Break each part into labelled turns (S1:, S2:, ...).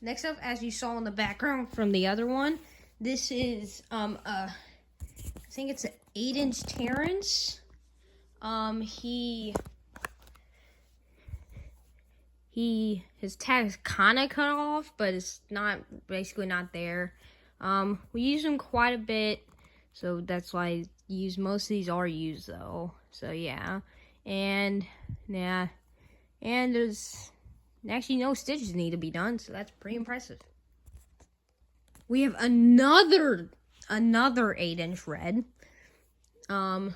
S1: Next up, as you saw in the background from the other one, this is I think it's an 8-inch Terrence. His tag is kind of cut off, but it's basically not there. We use them quite a bit, so that's why I use most of these are used though. So yeah, and there's actually no stitches need to be done, so that's pretty impressive. We have another 8-inch red. I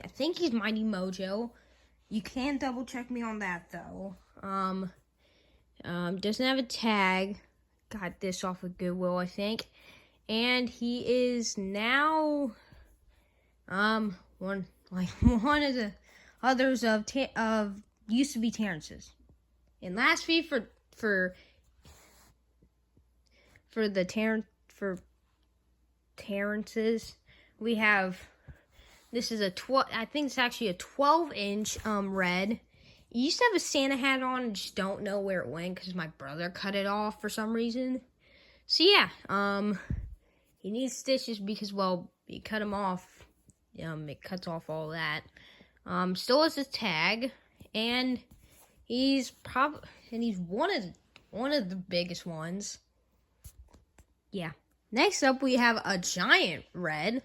S1: think he's Mighty Mojo. You can double check me on that though. Doesn't have a tag. Got this off of Goodwill, I think. And he is now one of the others of used to be Terrence's. And lastly, for Terrence's, we have, this is I think it's actually a 12-inch red. It used to have a Santa hat on, and just don't know where it went because my brother cut it off for some reason. So yeah, he needs stitches because, well, you cut him off, it cuts off all that. Still has his tag, and he's one of the biggest ones. Yeah. Next up, we have a giant red,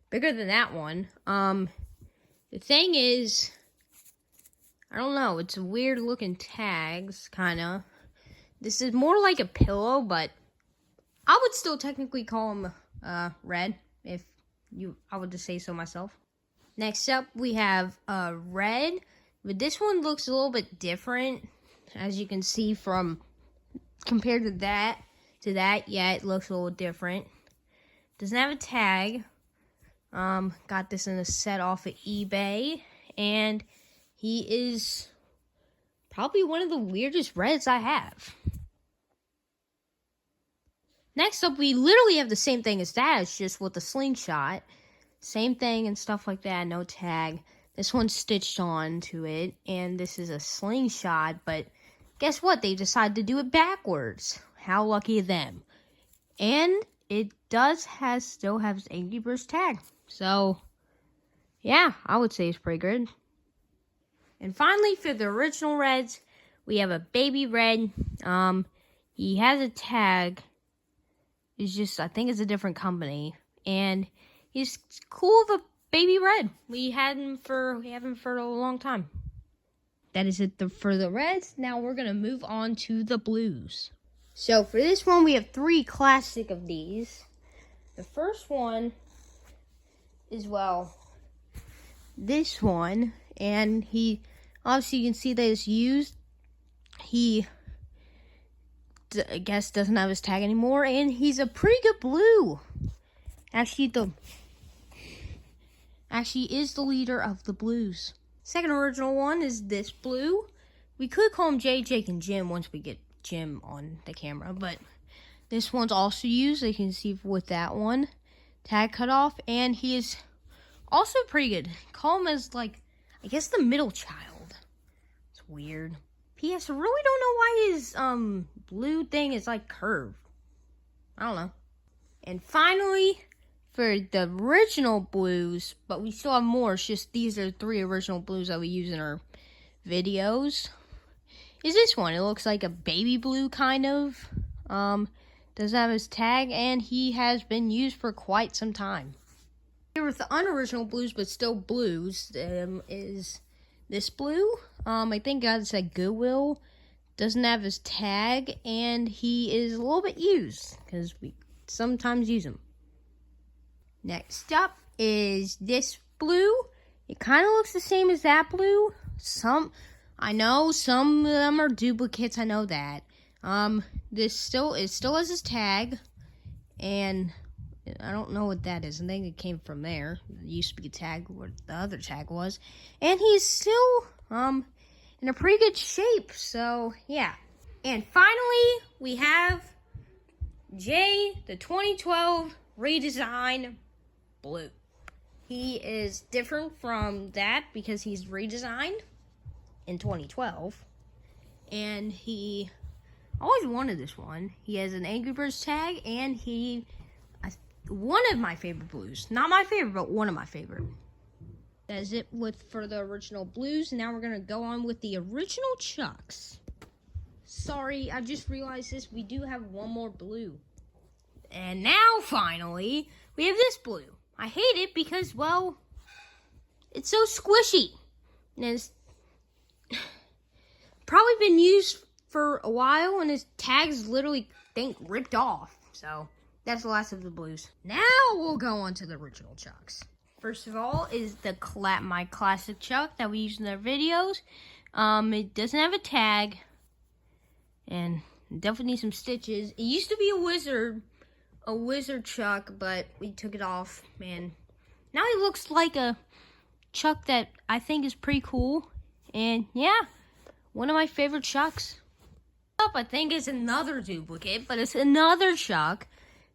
S1: bigger than that one. The thing is, I don't know, it's a weird looking tags, kinda. This is more like a pillow, but I would still technically call him red, I would just say so myself. Next up, we have red, but this one looks a little bit different, as you can see from, compared to that, yeah, it looks a little different. Doesn't have a tag. Got this in a set off of eBay, and he is probably one of the weirdest reds I have. Next up, we literally have the same thing as that, it's just with a slingshot. Same thing and stuff like that, no tag. This one's stitched on to it, and this is a slingshot, but guess what? They decided to do it backwards. How lucky of them. And it still has Angry Birds tag. So, yeah, I would say it's pretty good. And finally, for the original reds, we have a baby red. He has a tag. It's just, I think it's a different company. And he's cool of a baby red. We have him for a long time. That is it for the reds. Now we're going to move on to the blues. So for this one, we have 3 classic of these. The first one is, well, this one. And he, obviously you can see that it's used. He, I guess, doesn't have his tag anymore. And he's a pretty good blue. Actually is the leader of the blues. Second original one is this blue. We could call him Jay, Jake, and Jim once we get Jim on the camera, but this one's also used. You can see with that one, tag cut off, and he is also pretty good. Call him as, like, I guess the middle child. It's weird. P.S. I really don't know why his blue thing is like curved. I don't know. And finally, for the original blues, but we still have more. It's just these are 3 original blues that we use in our videos. Is this one. It looks like a baby blue, kind of. Doesn't have his tag, and he has been used for quite some time. Here with the unoriginal blues, but still blues, is this blue. I think it's at Goodwill. Doesn't have his tag, and he is a little bit used, because we sometimes use him. Next up is this blue. It kind of looks the same as that blue. I know some of them are duplicates. I know that. It still has his tag, and I don't know what that is. I think it came from there. It used to be a tag, what the other tag was, and he's still in a pretty good shape. So yeah. And finally, we have Jay, the 2012 redesign blue. He is different from that because he's redesigned in 2012, and he I always wanted this one. He has an Angry Birds tag, and one of my favorite blues. Not my favorite, but one of my favorite. That's it for the original blues. Now we're gonna go on with the original Chucks. Sorry, I just realized this. We do have one more blue. And now, finally, we have this blue. I hate it because, well, it's so squishy. And it's probably been used for a while, and his tag's literally, ripped off. So, that's the last of the blues. Now, we'll go on to the original Chucks. First of all is my classic Chuck that we use in our videos. It doesn't have a tag, and definitely needs some stitches. It used to be a wizard Chuck, but we took it off, and now he looks like a Chuck that I think is pretty cool. And yeah, one of my favorite Chucks. Up, I think it's another duplicate, but it's another Chuck.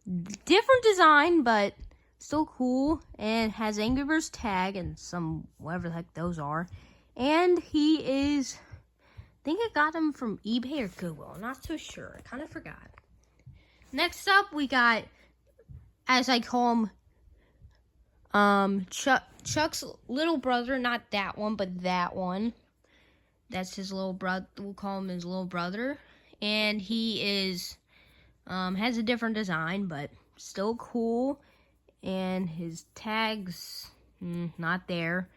S1: Different design, but still cool, and has Angry Birds tag and some whatever the heck those are. And he is, I think I got him from eBay or Goodwill. I'm not so sure. I kind of forgot. Next up, we got, as I call him, Chuck's little brother. Not that one, but that one. That's his little brother. We'll call him his little brother. And he is, has a different design, but still cool. And his tag's not there.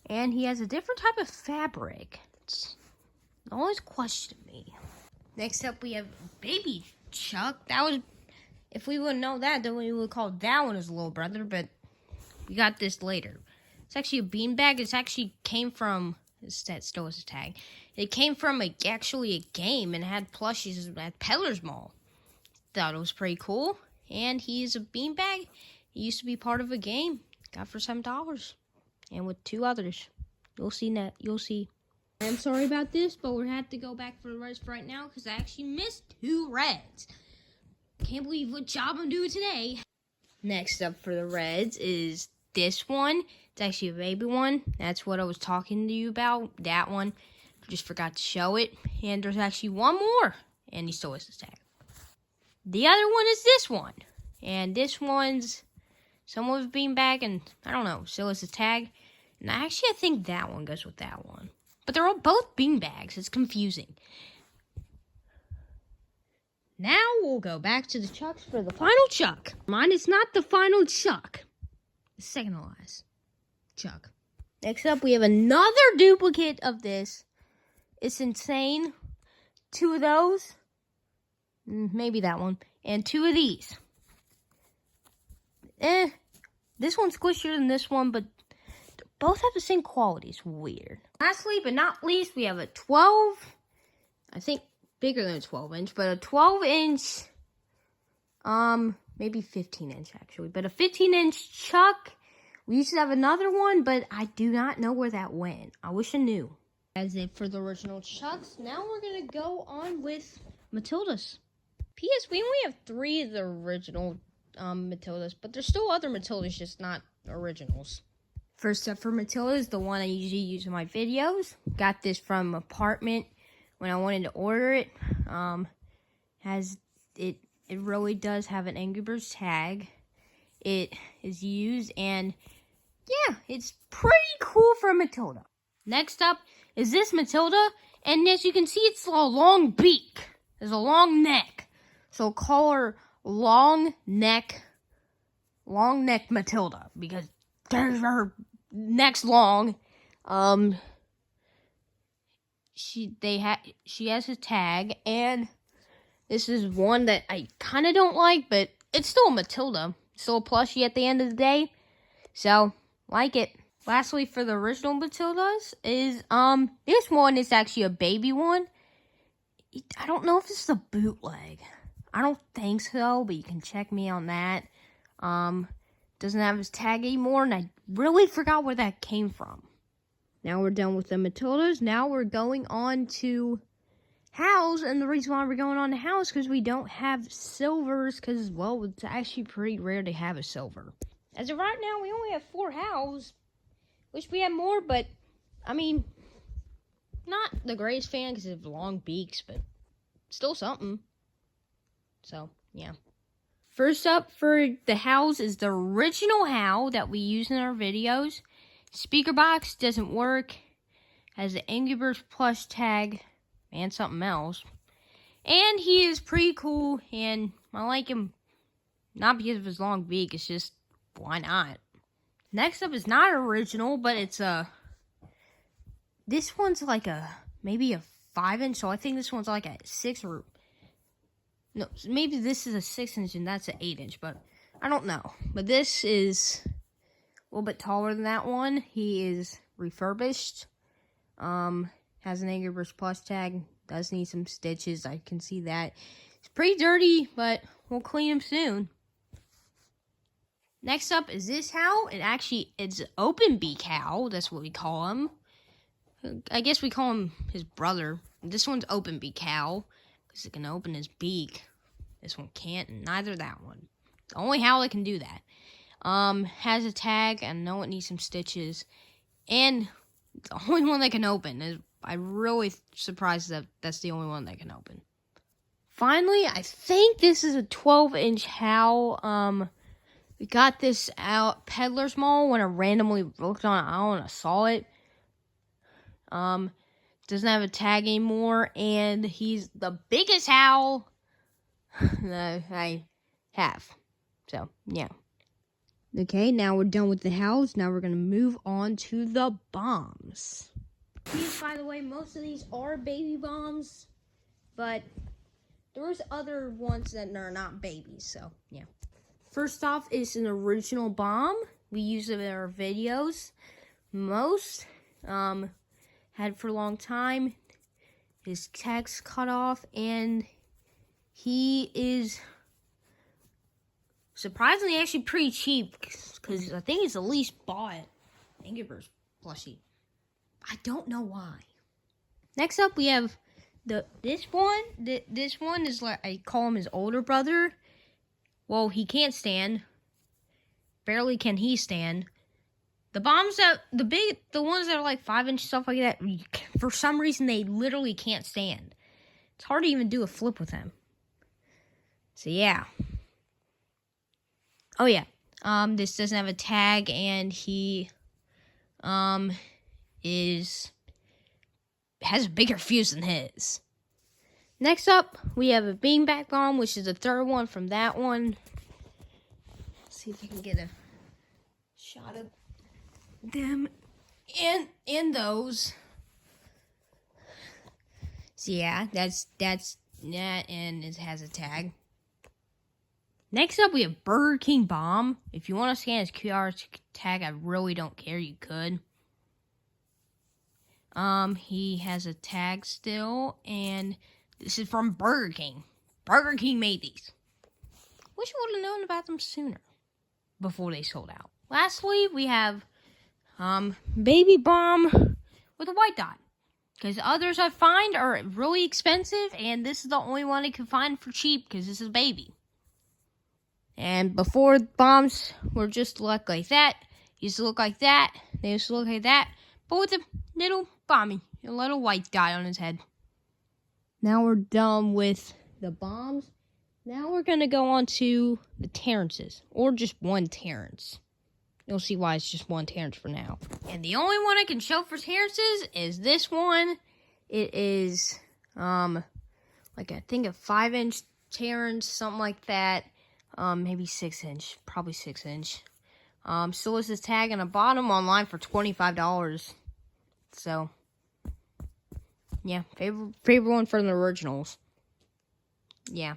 S1: And he has a different type of fabric. It's always questioned me. Next up, we have Baby Chuck. That was, if we wouldn't know that, then we would call that one his little brother, but we got this later. It's actually a beanbag. It's actually came from, that still is a tag. It came from actually a game, and it had plushies at Peddler's Mall. Thought it was pretty cool. And he's a beanbag. He used to be part of a game. Got for $7. And with 2 others. You'll see that. You'll see. I'm sorry about this, but we're going to have to go back for the reds right now because I actually missed 2 reds. Can't believe what job I'm doing today. Next up for the reds is this one. It's actually a baby one. That's what I was talking to you about. That one. Just forgot to show it. And there's actually one more. And he still has his tag. The other one is this one. And this one's someone's beanbag, and I don't know, still has a tag. And I think that one goes with that one. But they're all both beanbags. It's confusing. Now we'll go back to the Chucks for the final Chuck. Mine is not the final Chuck. The second to last Chuck. Next up, we have another duplicate of this. It's insane. 2 of those. Maybe that one. And 2 of these. This one's squishier than this one, but both have the same quality. It's weird. Lastly, but not least, we have a 12, I think bigger than a 12-inch, but a 12-inch, maybe 15-inch actually, but a 15-inch Chuck. We used to have another one, but I do not know where that went. I wish I knew. That's it for the original Chucks. Now we're going to go on with Matildas. P.S. We only have 3 of the original Matildas, but there's still other Matildas, just not originals. First up for Matildas, the one I usually use in my videos. Got this from Apartment when I wanted to order it. It really does have an Angry Birds tag. It is used, and yeah, it's pretty cool for a Matilda. Next up is this Matilda, and as you can see, it's a long beak. There's a long neck. So call her long neck Matilda, because her neck's long. She has a tag, and this is one that I kind of don't like, but it's still a Matilda. Still a plushie at the end of the day. So, like it. Lastly, for the original Matildas is, this one is actually a baby one. I don't know if this is a bootleg. I don't think so, but you can check me on that. Doesn't have his tag anymore, and I really forgot where that came from. Now we're done with the Matildas. Now we're going on to Hal's, and the reason why we're going on to Hal's because we don't have silvers, because, well, it's actually pretty rare to have a silver. As of right now, we only have 4 Hal's. Wish we had more, but, I mean, not the greatest fan because of long beaks, but still something. So, yeah. First up for the howls is the original howl that we use in our videos. Speaker box doesn't work. Has the Angry Birds plush tag and something else. And he is pretty cool, and I like him not because of his long beak, it's just, why not? Next up is not original, but it's this one's like maybe a 5-inch, so I think this one's like a 6 or, no, maybe this is a 6-inch and that's an 8-inch, but I don't know. But this is a little bit taller than that one. He is refurbished, has an Angry Birds plush tag, does need some stitches, I can see that. It's pretty dirty, but we'll clean him soon. Next up is this howl. It's open beak howl. That's what we call him. I guess we call him his brother. This one's open beak howl because it can open his beak. This one can't, and neither that one. The only howl that can do that. Has a tag. I know it needs some stitches, and the only one that can open. I'm really surprised that that's the only one that can open. Finally, I think this is a 12-inch howl. We got this out Peddler's Mall when I randomly looked on it. I don't know, saw it. Doesn't have a tag anymore, and he's the biggest howl that I have. So, yeah. Okay, now we're done with the howls. Now we're going to move on to the bombs. These, by the way, most of these are baby bombs, but there's other ones that are not babies, so, yeah. First off is an original bomb. We use it in our videos. Most had for a long time. His tag's cut off, and he is surprisingly actually pretty cheap because I think it's the least bought Angry Birds plushie. I don't know why. Next up, we have this one. This one is like, I call him his older brother. Well, he can't stand. Barely can he stand. The bombs the ones that are like 5-inch stuff like that, for some reason they literally can't stand. It's hard to even do a flip with him. So yeah. Oh yeah. This doesn't have a tag, and he has a bigger fuse than his. Next up, we have a beanbag bomb, which is the third one from that one. Let's see if I can get a shot of them in those. So yeah, that's that, and it has a tag. Next up, we have Burger King bomb. If you want to scan his QR tag, I really don't care. You could. He has a tag still, and this is from Burger King. Burger King made these. Wish I would have known about them sooner, before they sold out. Lastly, we have Baby Bomb with a white dot. Because others I find are really expensive, and this is the only one I could find for cheap because this is baby. And before bombs were just look like that, used to look like that, they used to look like that, but with a little bomby, a little white dot on his head. Now we're done with the bombs. Now we're going to go on to the Terrences, or just one Terrence. You'll see why it's just one Terrence for now. And the only one I can show for Terrences is this one. It is, like I think a 5-inch Terrence, something like that. Maybe 6-inch, probably 6-inch. Still has his tag on the bottom online for $25. So, yeah, favorite one from the originals. Yeah.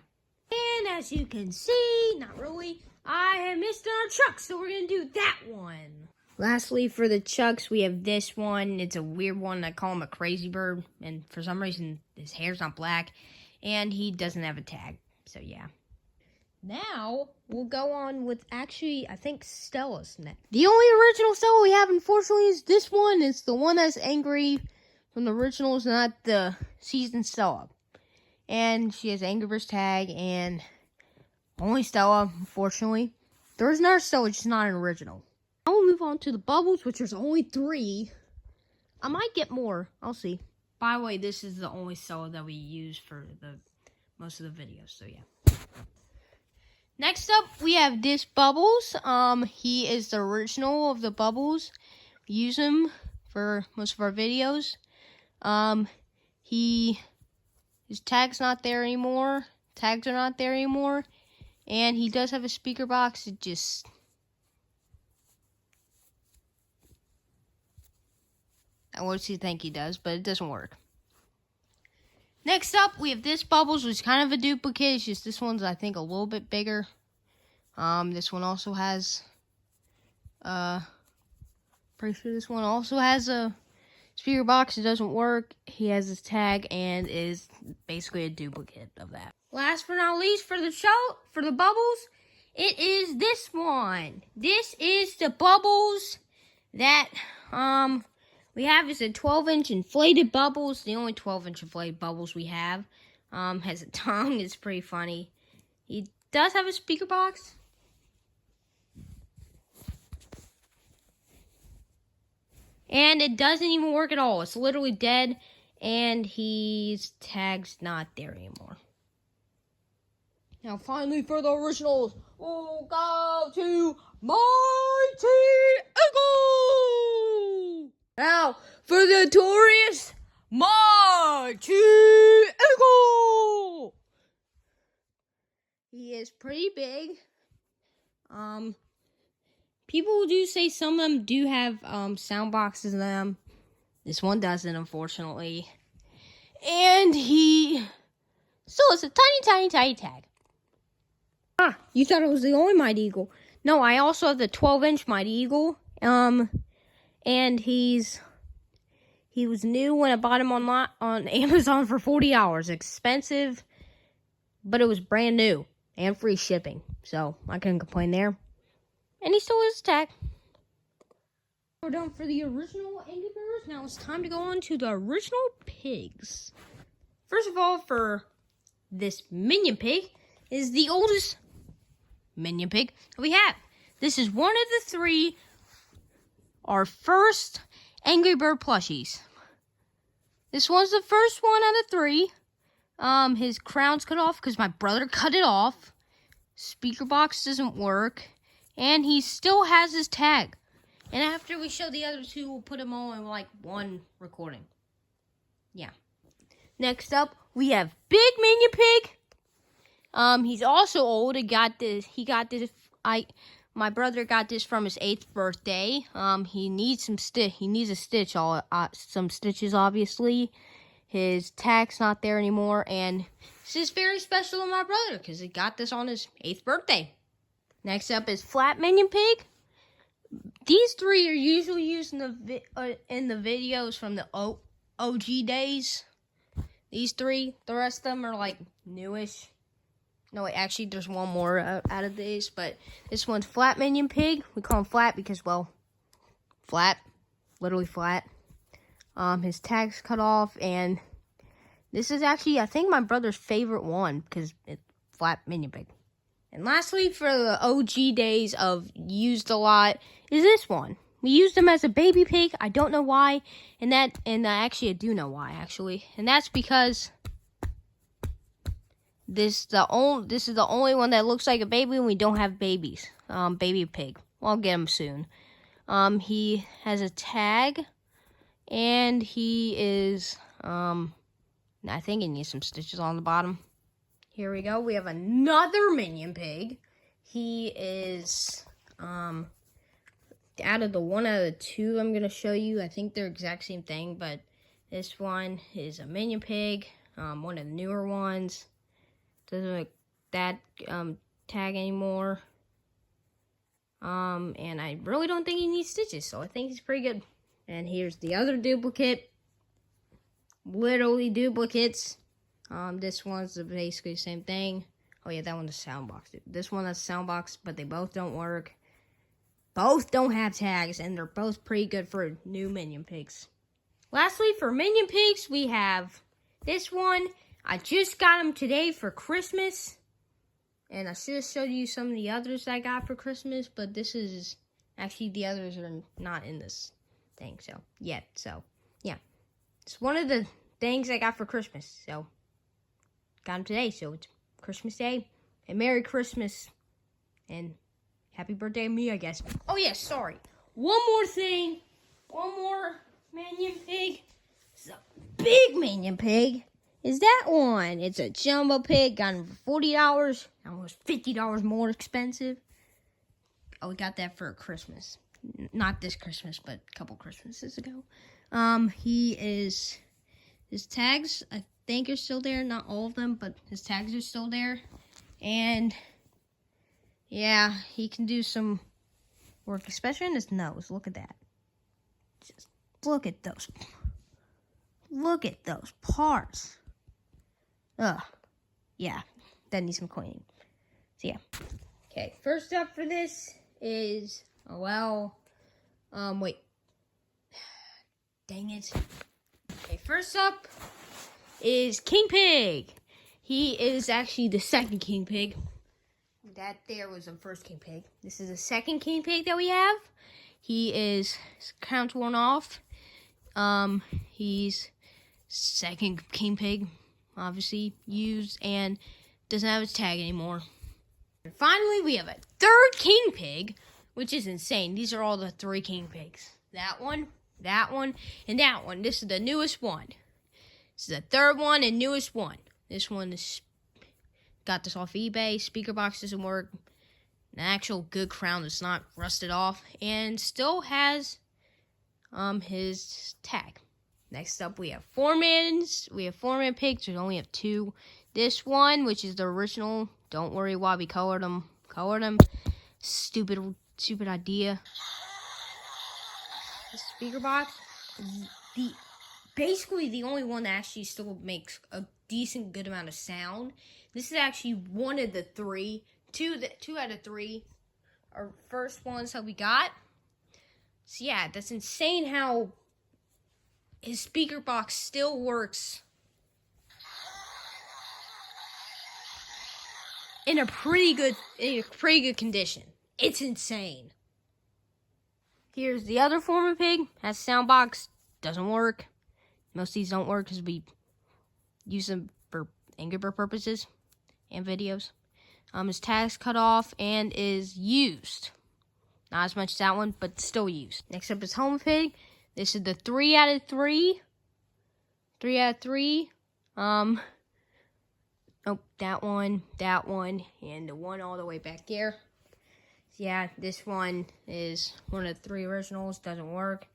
S1: And as you can see, not really, I have missed our Chucks, so we're going to do that one. Lastly, for the Chucks, we have this one. It's a weird one. I call him a crazy bird, and for some reason, his hair's not black, and he doesn't have a tag. So, yeah. Now, we'll go on with, actually, I think Stella's next. The only original Stella we have, unfortunately, is this one. It's the one that's angry from the originals, not the seasoned Stella. And she has Angry Birds tag, and only Stella, unfortunately. There's another Stella, just not an original. Now we'll move on to the Bubbles, which there's only 3. I might get more. I'll see. By the way, this is the only Stella that we use for the most of the videos. So yeah. Next up, we have this Bubbles. He is the original of the Bubbles. We use him for most of our videos. His tag's not there anymore. Tags are not there anymore. And he does have a speaker box. It just... I want to think he does, but it doesn't work. Next up, we have this Bubbles, which is kind of a duplicate. It's just this one's, I think, a little bit bigger. This one also has... pretty sure this one also has a speaker box. It doesn't work. He has his tag and is basically a duplicate of that. Last but not least for the show, for the Bubbles, it is this one. This is the Bubbles that we have. Is a 12-inch inflated Bubbles. The only 12-inch inflated Bubbles we have. Has a tongue. It's pretty funny. He does have a speaker box. And it doesn't even work at all. It's literally dead. And his tag's not there anymore. Now, finally, for the originals, we'll go to Mighty Eagle! Now, for the notorious Mighty Eagle! He is pretty big. People do say some of them do have sound boxes in them. This one doesn't, unfortunately. And he still has a tiny tag. Ah, you thought it was the only Mighty Eagle. No, I also have the 12-inch Mighty Eagle. And he was new when I bought him on Amazon for $40. Expensive, but it was brand new and free shipping. So I couldn't complain there. And he still has a tag. We're done for the original Angry Birds. Now it's time to go on to the original pigs. First of all, for this Minion Pig is the oldest Minion Pig we have. This is one of the three, our first Angry Bird plushies. This one's the first one out of three. His crown's cut off because my brother cut it off. Speaker box doesn't work. And he still has his tag. And after we show the other two, we'll put them all in like one recording. Yeah. Next up, we have Big Minion Pig. He's also old. My brother got this from his 8th birthday. He needs some some stitches, obviously. His tag's not there anymore, and this is very special to my brother because he got this on his 8th birthday. Next up is Flat Minion Pig. These three are usually used in the videos from the OG days. These three, the rest of them are like newish. No, wait, actually, there's one more out of these, but this one's Flat Minion Pig. We call him Flat because, well, flat, literally flat. His tag's cut off, and this is actually, I think, my brother's favorite one because it's Flat Minion Pig. And lastly, for the OG days of used a lot, is this one. We used him as a baby pig. I don't know why, actually, I do know why, actually, and that's because this is the only one that looks like a baby, and we don't have babies. Baby pig. Well, I'll get him soon. He has a tag, and he is I think he needs some stitches on the bottom. Here we go. We have another Minion Pig. He is, out of the two I'm going to show you, I think they're exact same thing, but this one is a Minion Pig, one of the newer ones. Doesn't look that tag anymore. And I really don't think he needs stitches, so I think he's pretty good. And here's the other duplicate. Literally duplicates. This one's basically the same thing. Oh yeah, that one's a sound box. This one has a sound box, but they both don't work. Both don't have tags, and they're both pretty good for new Minion Pigs. Lastly, for Minion Pigs, we have this one. I just got him today for Christmas. And I should have showed you some of the others I got for Christmas, but this is, actually the others are not in this thing, so, yeah. It's one of the things I got for Christmas, so, got them today, so it's Christmas Day. And Merry Christmas. And happy birthday to me, I guess. Oh, yeah, sorry. One more thing. One more minion pig. It's a big minion pig. Is that one? It's a jumbo pig. Got him for $40. Almost $50 more expensive. Oh, we got that for Christmas. Not this Christmas, but a couple Christmases ago. His tags, I think, are still there. Not all of them, but his tags are still there. And yeah, he can do some work, especially in his nose. Look at that. Just look at those. Look at those parts. Ugh. Yeah, that needs some cleaning. So yeah. Okay, first up for this is, wait. Dang it. Okay, first up is King Pig. He is actually the second King Pig. That there was the first King Pig. This is the second King Pig that we have. He is, his count's worn off. He's second King Pig, obviously used, and doesn't have his tag anymore. And finally, we have a third King Pig, which is insane. These are all the 3 King Pigs. That one, and that one. This is the newest one. This is the third one and newest one. This one is, got this off eBay. Speaker box doesn't work. An actual good crown that's not rusted off, and still has his tag. Next up, we have 4-mans. We have 4-man pigs. We only have 2. This one, which is the original. Don't worry why we colored them. Stupid idea. The speaker box, basically the only one that actually still makes a decent good amount of sound. This is actually one of the 3. 2 out of 3 are first ones that we got. So yeah, that's insane how his speaker box still works in a pretty good condition. It's insane. Here's the other form of pig. Has a sound box. Doesn't work. Most of these don't work because we use them for Angry Bird purposes and videos. His tag's cut off and is used. Not as much as that one, but still used. Next up is Home Pig. This is the 3 out of 3. 3 out of 3. Oh, that one, and the one all the way back there. So yeah, this one is one of the 3 originals. Doesn't work.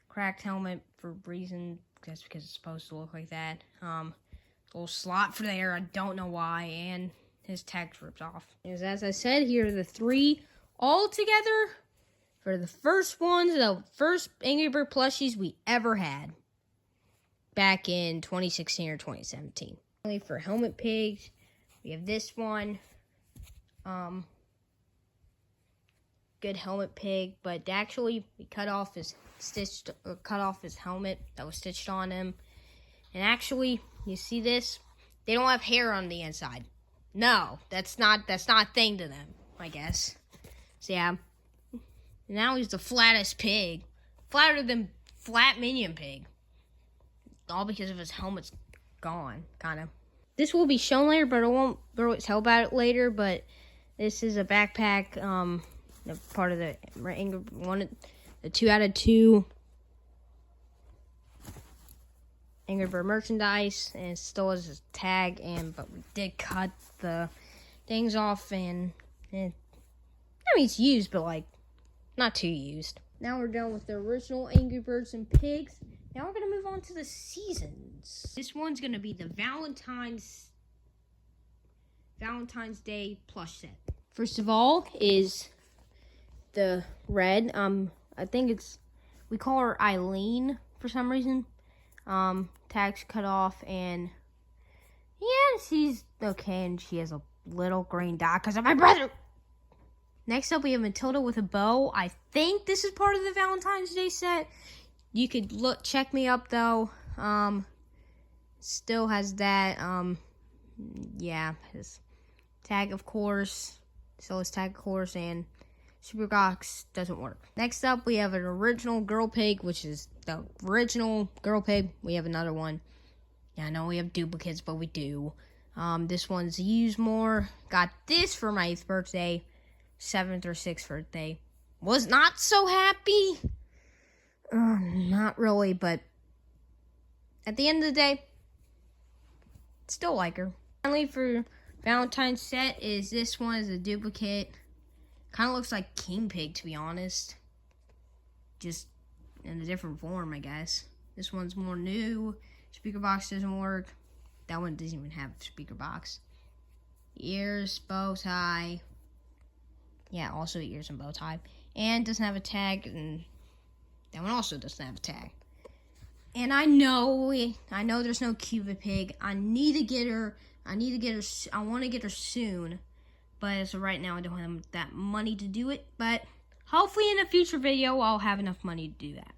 S1: Cracked helmet for reason. That's because it's supposed to look like that. Little slot for there. I don't know why. And his tag's ripped off. As I said, here are the 3 all together for the first ones, the first Angry Bird plushies we ever had back in 2016 or 2017. Only for helmet pigs, we have this one. Good helmet pig, but actually we cut off his helmet that was stitched on him. And actually, you see this? They don't have hair on the inside. No, that's not a thing to them, I guess. So yeah. Now he's the flattest pig. Flatter than flat minion pig. All because of his helmet's gone, kind of. This will be shown later, but I won't tell about it later. But this is a backpack, part of the 2 out of 2 Angry Bird merchandise, and it still has his tag. But we did cut the things off, and I mean it's used, but like not too used. Now we're done with the original Angry Birds and Pigs. Now we're gonna move on to the seasons. This one's gonna be the Valentine's Day plush set. First of all is the red. I think we call her Eileen for some reason. Tag's cut off, and yeah, she's okay, and she has a little green dot because of my brother. Next up, we have Matilda with a bow. I think this is part of the Valentine's Day set. You could check me up though. Still has that. Yeah, his tag, of course. Still his tag, of course, and Super Box doesn't work. Next up, we have an original girl pig, which is the original girl pig. We have another one. Yeah, I know we have duplicates, but we do. This one's used more. Got this for my 8th birthday, 7th or 6th birthday. Was not so happy. Not really, but at the end of the day, still like her. Finally, for Valentine's set is this one is a duplicate. Kind of looks like King Pig, to be honest. Just in a different form, I guess. This one's more new. Speaker box doesn't work. That one doesn't even have a speaker box. Ears, bow tie. Yeah, also ears and bow tie. And doesn't have a tag, and that one also doesn't have a tag. And I know there's no Cupid pig. I need to get her. I want to get her soon. But as of right now, I don't have that money to do it. But hopefully in a future video, I'll have enough money to do that.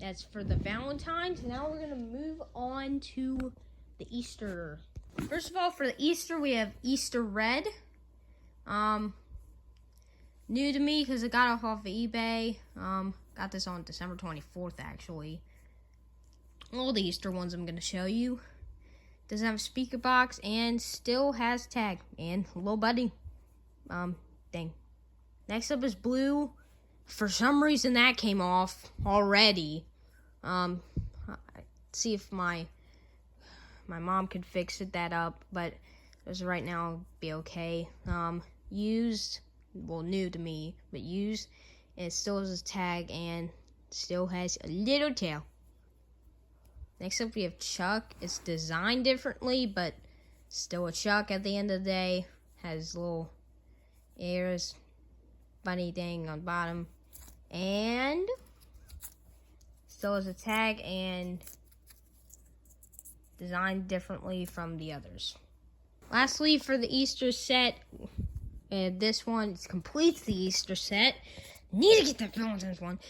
S1: That's for the Valentine's. Now we're going to move on to the Easter. First of all, for the Easter, we have Easter Red. New to me because I got it off of eBay. Got this on December 24th, actually. All the Easter ones I'm going to show you. Doesn't have a speaker box and still has tag and little buddy thing. Next up is blue. For some reason that came off already. See if my mom could fix that up, but as of right now, it'll be okay. Used, well, new to me, but used. It still has a tag and still has a little tail. Next up, we have Chuck. It's designed differently, but still a Chuck at the end of the day. Has little ears, bunny thing on bottom, and still has a tag and designed differently from the others. Lastly, for the Easter set, this one completes the Easter set. Need to get that Valentine's one.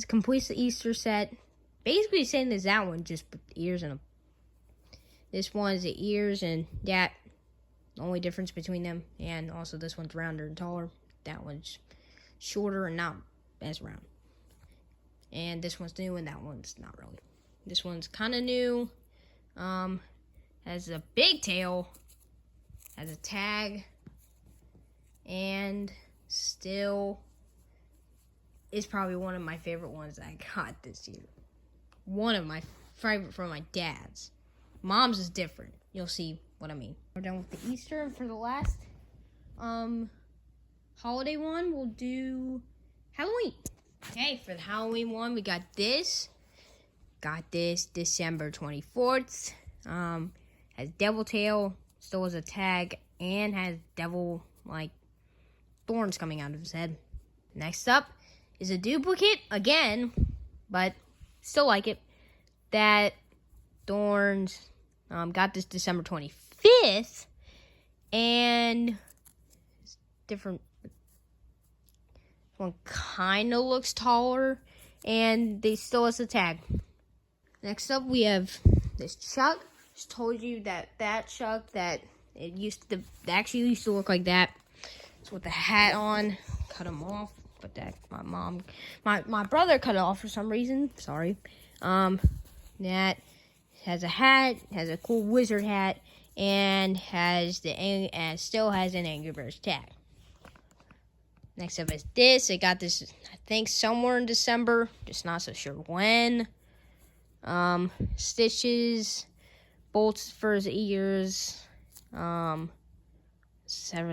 S1: Completes the Easter set. Basically the same as that one, just put the ears in them. This one's the ears and that. The only difference between them. And also this one's rounder and taller. That one's shorter and not as round. And this one's new and that one's not really. This one's kind of new. Has a big tail. Has a tag. And still is probably one of my favorite ones that I got this year. One of my favorite from my dad's. Mom's is different. You'll see what I mean. We're done with the Easter. And for the last holiday one, we'll do Halloween. Okay, for the Halloween one, we got this. Got this December 24th. Has devil tail, still has a tag, and has devil like thorns coming out of his head. Next up is a duplicate again, but still like it. That thorns. Got this December 25th, and it's different. One kind of looks taller, and they still has a tag. Next up, we have this Chuck. Just told you that Chuck that it actually used to look like that. It's with the hat on. Cut him off, but that my brother cut it off for some reason. Sorry. That has a hat, has a cool wizard hat, and still has an Angry Birds tag. Next up is this. I got this, I think, somewhere in December. Just not so sure when. Stitches, bolts for his ears, whatever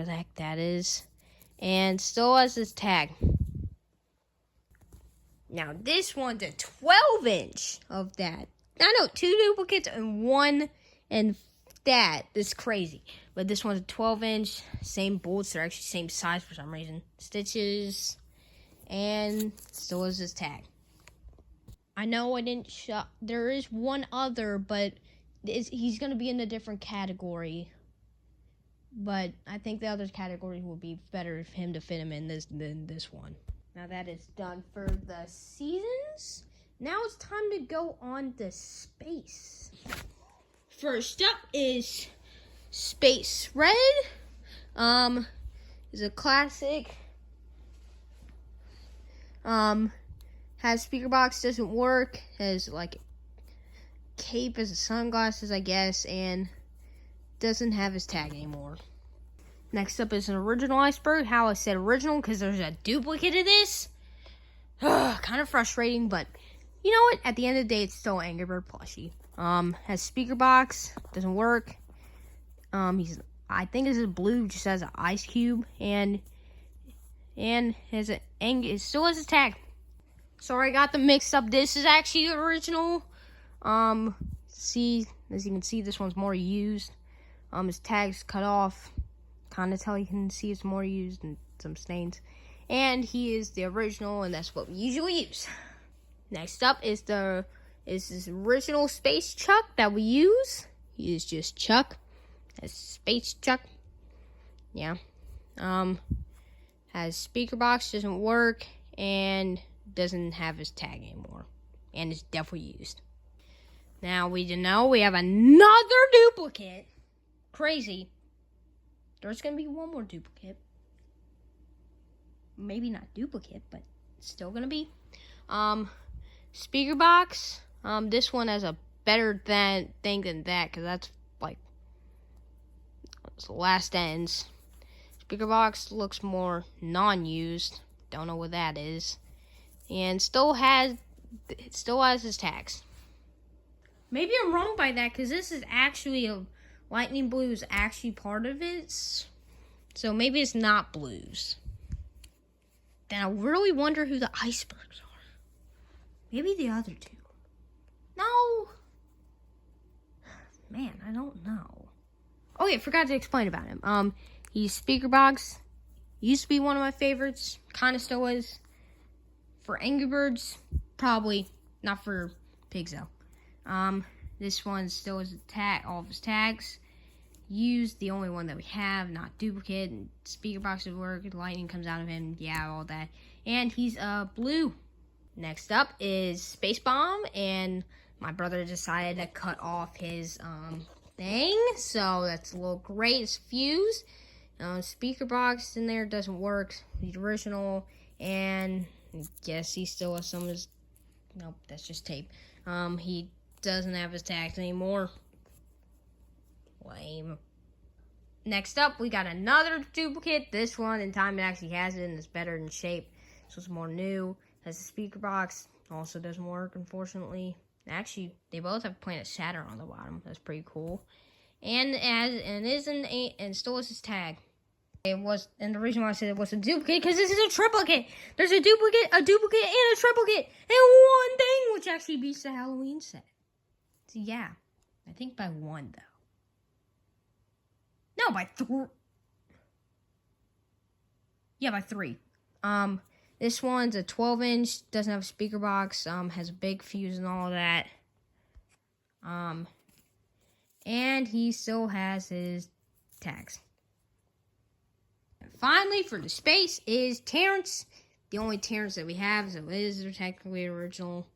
S1: the heck that is, and still has his tag. Now this one's a 12-inch of that. I know, 2 duplicates and 1 and that. That's crazy. But this one's a 12-inch. Same bolts. They're actually same size for some reason. Stitches. And still has his tag. I know I didn't show. There is one other, but he's going to be in a different category. But I think the other category will be better for him to fit him in than this one. Now that is done for the seasons. Now it's time to go on to space. First up is Space Red. Is a classic. Has speaker box, doesn't work. Has like cape as a sunglasses, I guess, and doesn't have his tag anymore. Next up is an original iceberg. How I said original because there's a duplicate of this. Kind of frustrating, but you know what? At the end of the day, it's still Angry Bird plushie. Has speaker box, doesn't work. I think this is blue, just has an ice cube, and has it still has a tag. Sorry, I got them mixed up. This is actually the original. See, as you can see, this one's more used. His tag's cut off. Kind of tell you can see it's more used and some stains. And he is the original, and that's what we usually use. Next up is this original Space Chuck that we use. He is just Chuck. That's Space Chuck. Yeah. Has speaker box, doesn't work, and doesn't have his tag anymore. And is definitely used. Now we have another duplicate. Crazy. There's gonna be one more duplicate. Maybe not duplicate, but it's still gonna be. Speaker box. This one has a better thing than that, because that's like it's last ends. Speaker box looks more non-used. Don't know what that is, and still has his tags. Maybe I'm wrong by that, because this is actually lightning blue is actually part of it, so maybe it's not blues. Then I really wonder who the icebergs are. Maybe the other two. No. Man, I don't know. Oh yeah, forgot to explain about him. He's speaker box. Used to be one of my favorites. Kind of still is. For Angry Birds, probably not for pigs though. This one still has all of his tags. Used, the only one that we have, not duplicate. And speaker box would work. Lightning comes out of him. Yeah, all that. And he's blue. Next up is Space Bomb, and my brother decided to cut off his thing, so that's a little great. It's fused. Speaker box in there doesn't work. The original, and yes, he still has some of his. Nope, that's just tape. He doesn't have his tags anymore. Lame. Next up, we got another duplicate. This one, in time, it actually has it, and it's better in shape, so it's more new. Has a speaker box. Also doesn't work, unfortunately. Actually, they both have Planet Saturn on the bottom. That's pretty cool. And still has his tag. It was, and the reason why I said it was a duplicate, because this is a triplicate. There's a duplicate, and a triplicate, and one thing, which actually beats the Halloween set. So yeah, I think by one though. No, by three. Yeah, by three. This one's a 12-inch, doesn't have a speaker box, has a big fuse and all that. And he still has his tags. And finally, for the space is Terrence. The only Terrence that we have, so it is technically original.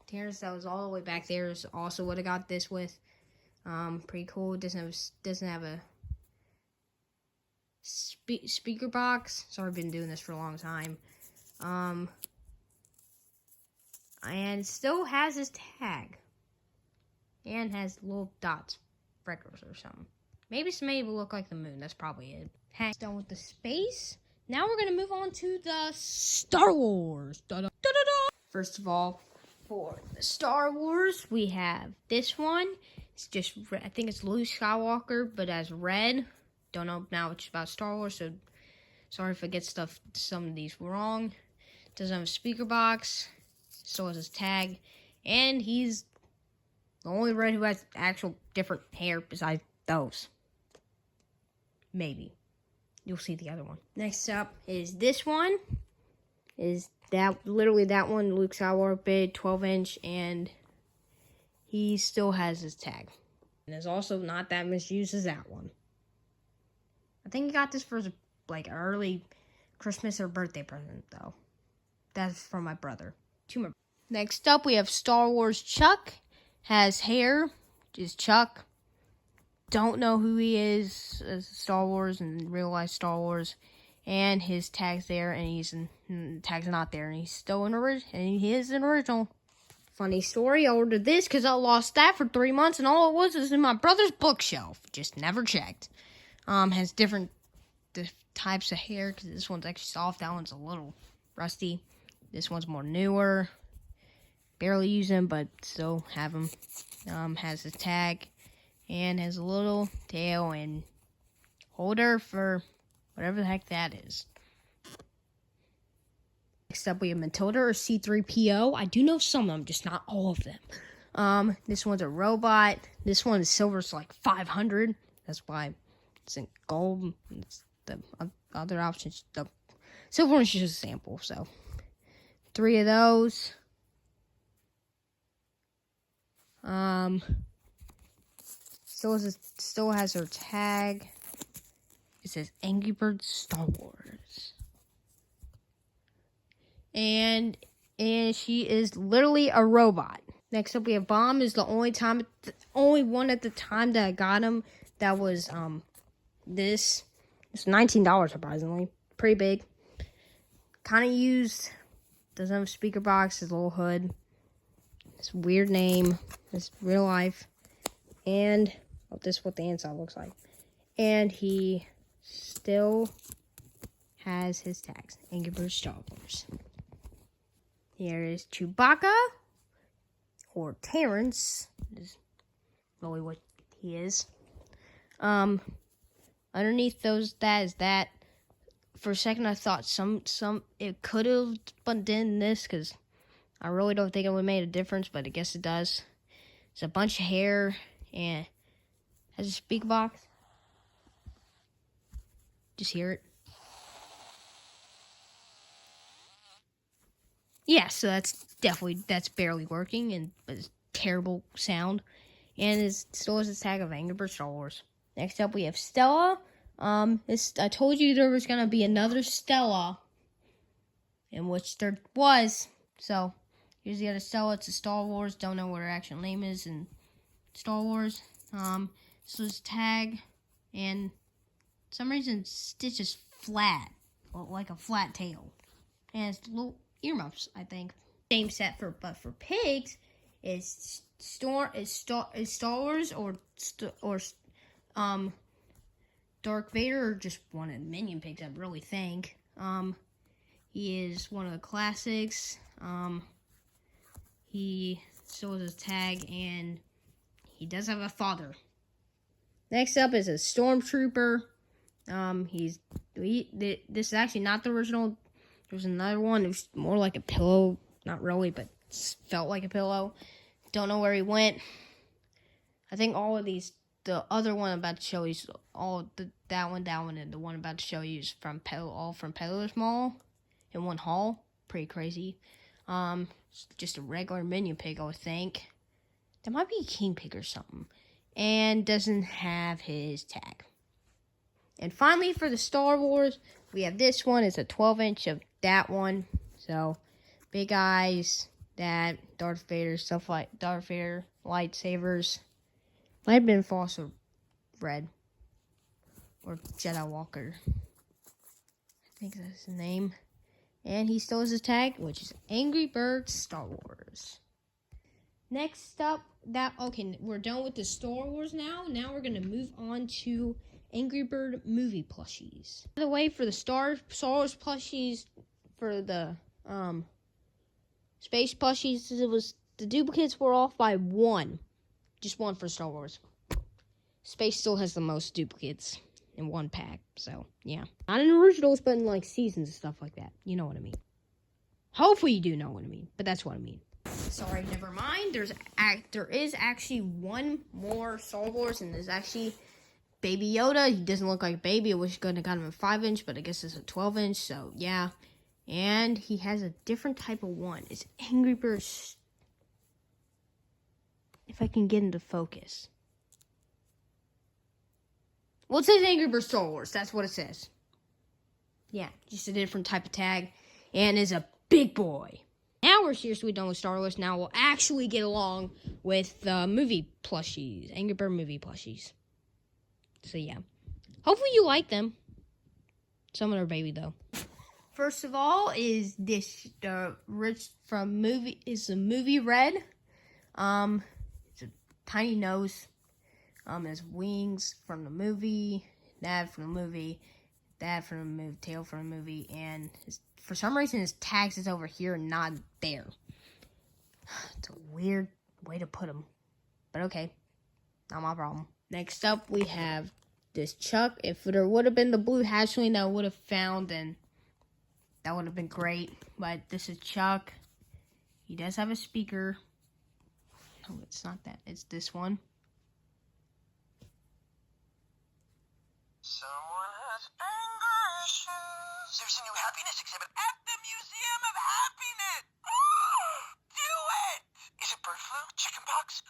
S1: Terrence that was all the way back there is also what I got this with. Pretty cool. Doesn't have a speaker box. Sorry, I've been doing this for a long time. And still has his tag. And has little dots, freckles or something. Maybe some made it look like the moon. That's probably it. Done with the space. Now we're gonna move on to the Star Wars. First of all, for the Star Wars, we have this one. It's just, I think it's Luke Skywalker, but as red. Don't know now much about Star Wars, so sorry if I get some of these wrong. Doesn't have a speaker box. Still has his tag. And he's the only red who has actual different hair besides those. Maybe. You'll see the other one. Next up is this one. Literally that one, Luke Skywalker, big 12-inch, and he still has his tag. And is also not that misused as that one. I think he got this for like early Christmas or birthday present, though. That's from my brother. Next up, we have Star Wars Chuck. Has hair. Just Chuck. Don't know who he is as Star Wars and real life Star Wars. And his tag's there, and tag's not there, and he's still he is an original. Funny story, I ordered this because I lost that for 3 months, and all it was in my brother's bookshelf. Just never checked. Has different types of hair, because this one's actually soft, that one's a little rusty. This one's more newer. Barely use them, but still have them. Has a tag, and has a little tail and holder for whatever the heck that is. Next up, we have Matilda or C3PO. I do know some of them, just not all of them. This one's a robot. This one is silver, it's like 500. That's why it's in gold. It's the other options. The silver one's just a sample, so 3 of those. Still has her tag. It says Angry Birds Star Wars. And she is literally a robot. Next up, we have Bomb. Is the only one at the time that I got him that was this. It's $19 surprisingly, pretty big. Kind of used. Doesn't have a speaker box. His little hood. This weird name. This real life. And this is what the inside looks like. And he still has his tags. Angry Birds Star Wars. Here is Chewbacca, or Terrence, is really what he is. Underneath that. For a second, I thought it could have been this, because I really don't think it would have made a difference, but I guess it does. It's a bunch of hair, and has a speaker box. Just hear it. Yeah, so that's barely working, but it's terrible sound. And it still has a tag of Angry Birds Star Wars. Next up, we have Stella. I told you there was gonna be another Stella, in which there was. So here's the other Stella. It's a Star Wars. Don't know what her actual name is in Star Wars. So this tag, and for some reason Stitch is flat, like a flat tail, and it's little earmuffs, I think. Same set but for pigs is Star Wars or Darth Vader, or just one of the minion pigs, I really think. He is one of the classics. He still has his tag, and he does have a father. Next up is a Stormtrooper. This is actually not the original. There's another one. It was more like a pillow. Not really, but felt like a pillow. Don't know where he went. I think all of these, the other one I'm about to show you, that one, and the one I'm about to show you is all from Peddler's Mall in one haul. Pretty crazy. Just a regular minion pig, I would think. That might be a king pig or something. And doesn't have his tag. And finally, for the Star Wars, we have this one. It's a 12-inch of that one. So, big eyes, that, Darth Vader, stuff like Darth Vader, lightsabers. Might have been false or red. Or Jedi Walker. I think that's his name. And he still has his tag, which is Angry Birds Star Wars. Next up, we're done with the Star Wars now. Now we're going to move on to Angry Bird movie plushies. By the way, for the Star Wars plushies, for the space plushies, the duplicates were off by one. Just one for Star Wars. Space still has the most duplicates in one pack, so yeah. Not in originals, but in like seasons and stuff like that. You know what I mean. Hopefully you do know what I mean, but that's what I mean. Sorry, never mind. There is actually one more Star Wars, and there's actually Baby Yoda. He doesn't look like a baby. I wish I could have got him a 5-inch, but I guess it's a 12-inch, so yeah. And he has a different type of one. It's Angry Birds. If I can get into focus. Well, it says Angry Birds Star Wars. That's what it says. Yeah, just a different type of tag. And is a big boy. Now we're seriously done with Star Wars. Now we'll actually get along with the movie plushies. Angry Bird movie plushies. So, yeah. Hopefully you like them. Some of them are baby, though. First of all, is this the rich from movie? Is the movie red? It's a tiny nose. Has wings from the movie. That from the movie. That from the movie. Tail from the movie. And for some reason, his tags is over here and not there. It's a weird way to put him, but okay, not my problem. Next up, we have this Chuck. If there would have been the blue hatchling that I would have found, then that would have been great. But this is Chuck. He does have a speaker. No, it's not that. It's this one.
S2: Someone has anger issues. There's a new happiness exhibit at the Museum of Happiness. Do it! Is it bird flu? Chicken pox?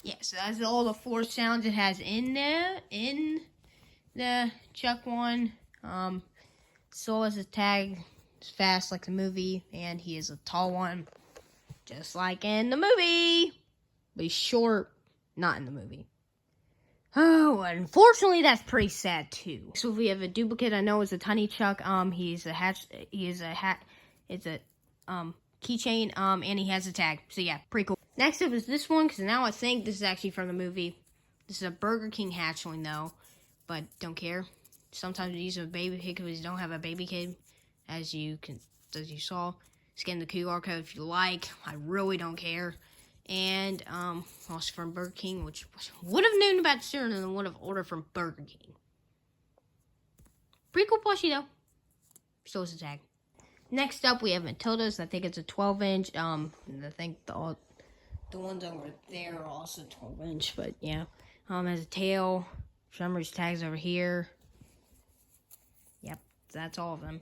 S1: Yeah, so that's all the 4 sounds it has in there, in the Chuck one. Soul has a tag, it's fast like the movie, and he is a tall one, just like in the movie. But he's short, not in the movie. Oh, unfortunately, that's pretty sad too. So we have a duplicate. I know it's a tiny Chuck. It's a keychain. And he has a tag. So yeah, pretty cool. Next up is this one, because now I think this is actually from the movie. This is a Burger King hatchling though, but don't care. Sometimes we use a baby kid because we don't have a baby kid, as you saw. Scan the QR code if you like. I really don't care. And also from Burger King, which would have known about sooner than would have ordered from Burger King. Pretty cool plushie though. Still has a tag. Next up, we have Matilda's. I think it's a 12-inch. I think the ones over there are also 12-inch, but yeah. Has a tail. Summer's tags over here. Yep, that's all of them.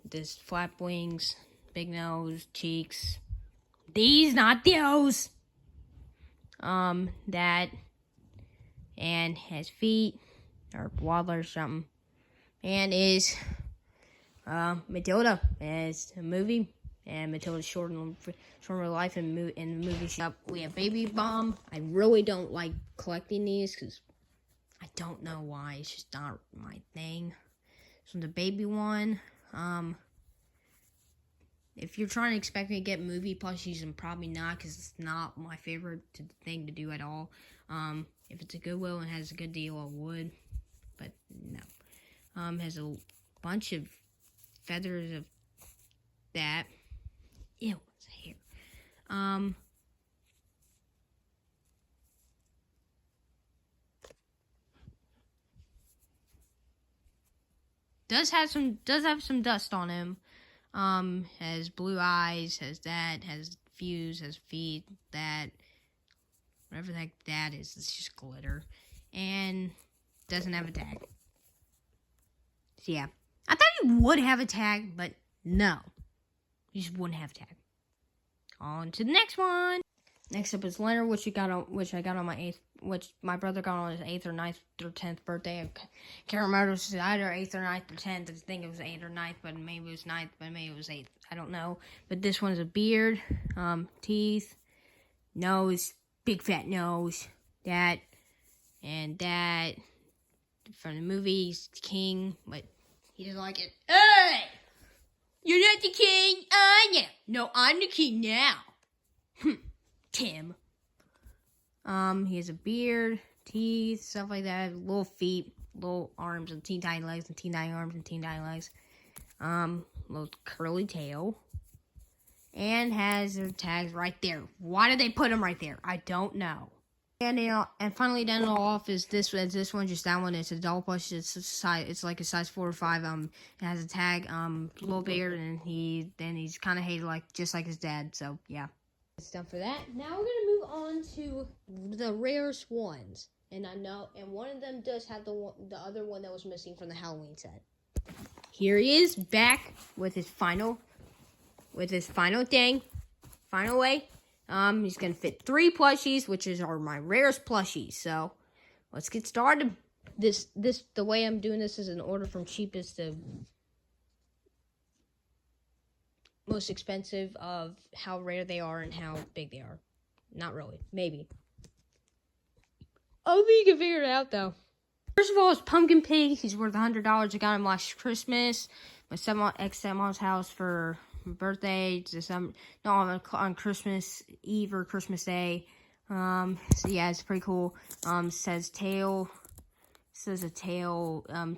S1: This flap wings, big nose, cheeks. These, not those. That. And has feet. Or waddler or something. And is Matilda as a movie. And Matilda's short in real life in the movie. We have Baby Bomb. I really don't like collecting these because I don't know why. It's just not my thing. So the baby one. If you're trying to expect me to get movie plushies, I'm probably not, because it's not my favorite thing to do at all. If it's a Goodwill and has a good deal, I would, but no. Has a bunch of feathers of that. Ew, it's hair. Does have some dust on him. Has blue eyes, has that, has fuse, has feet, that, whatever the heck that is, it's just glitter, and doesn't have a tag. So yeah, I thought he would have a tag, but no, he just wouldn't have a tag. On to the next one. Next up is Leonard, which my brother got on his 8th or 9th or 10th birthday. I can't remember if it was either 8th or 9th or 10th. I think it was 8th or 9th, but maybe it was 9th, but maybe it was 8th. I don't know. But this one is a beard, teeth, nose, big fat nose, that, and that. From the movie, he's the king, but he doesn't like it. Hey! You're not the king, I am. No, I'm the king now. Tim. He has a beard, teeth, stuff like that, little feet, little arms, and teeny tiny legs, and teeny tiny arms, and teeny tiny legs. Little curly tail. And has their tags right there. Why did they put them right there? I don't know. And finally down it off is this one, just that one. It's a doll plush. It's like a size 4 or 5. It has a tag, a little bigger, and he's kind of hated just like his dad. So yeah. It's done for that. Now we're gonna move on to the rarest ones, and one of them does have the other one that was missing from the Halloween set. Here he is, back with his final thing, final way. He's gonna fit 3 plushies, which are my rarest plushies. So let's get started. The way I'm doing this is in order from cheapest to most expensive of how rare they are and how big they are. Not really. Maybe. Oh, you can figure it out, though. First of all, it's Pumpkin Pig. He's worth $100. I got him last Christmas. my ex-stepmom's house for my birthday, on Christmas Eve or Christmas Day. So yeah, it's pretty cool. Says a tail,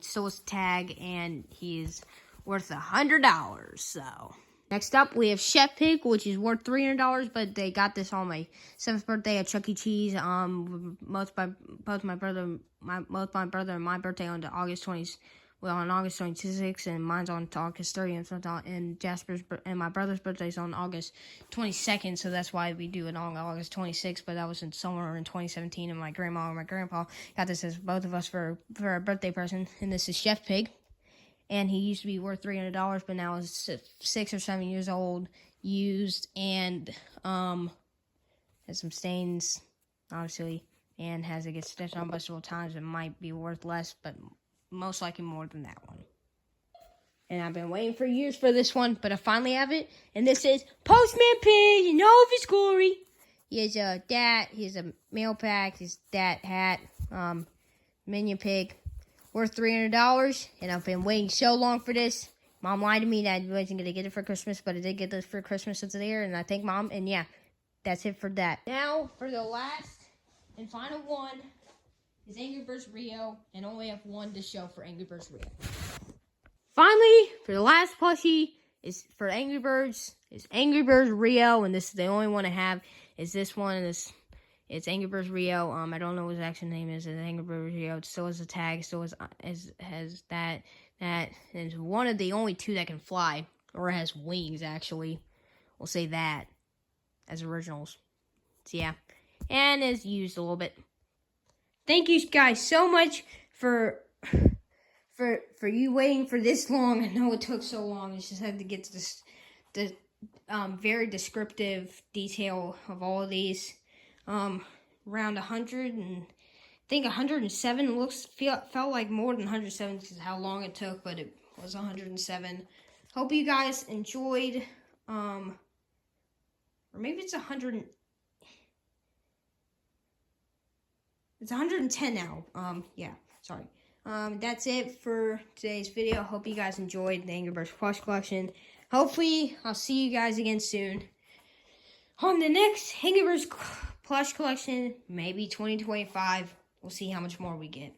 S1: still has a tag, and he's worth $100. So next up, we have Chef Pig, which is worth $300, but they got this on my 7th birthday at Chuck E. Cheese. Both my brother and my birthday on August 20th. Well, on August 26th, and mine's on August 30th, and Jasper's and my brother's birthday's on August 22nd, so that's why we do it on August 26th, but that was in summer in 2017, and my grandma and my grandpa got this as both of us for a birthday present, and this is Chef Pig, and he used to be worth $300, but now is 6 or 7 years old, used, and has some stains, obviously, and it gets stitched on multiple times. It might be worth less, but most likely more than that one. And I've been waiting for years for this one, but I finally have it. And this is Postman Pig in all of his glory. He has a mail pack, his dad hat, Minion Pig, worth $300. And I've been waiting so long for this. Mom lied to me that I wasn't going to get it for Christmas, but I did get this for Christmas. It's there, and I thank Mom. And yeah, that's it for that. Now, for the last and final one, is Angry Birds Rio, and only have one to show for Angry Birds Rio. Finally, for the last plushie, is for Angry Birds, is Angry Birds Rio, and this is the only one I have, is this one, it's Angry Birds Rio. I don't know what his actual name is, it's Angry Birds Rio. It still has a tag, still has that, and it's one of the only two that can fly, or has wings, actually. We'll say that, as originals. So yeah, and is used a little bit. Thank you guys so much for you waiting for this long. I know it took so long. I just had to get to the very descriptive detail of all of these. Around 100 and I think 107 felt like more than 107 because of how long it took, but it was 107. Hope you guys enjoyed. Or maybe it's 100. It's 110 now. Yeah, sorry. That's it for today's video. Hope you guys enjoyed the Angry Birds plush collection. Hopefully, I'll see you guys again soon on the next Angry Birds plush collection, maybe 2025. We'll see how much more we get.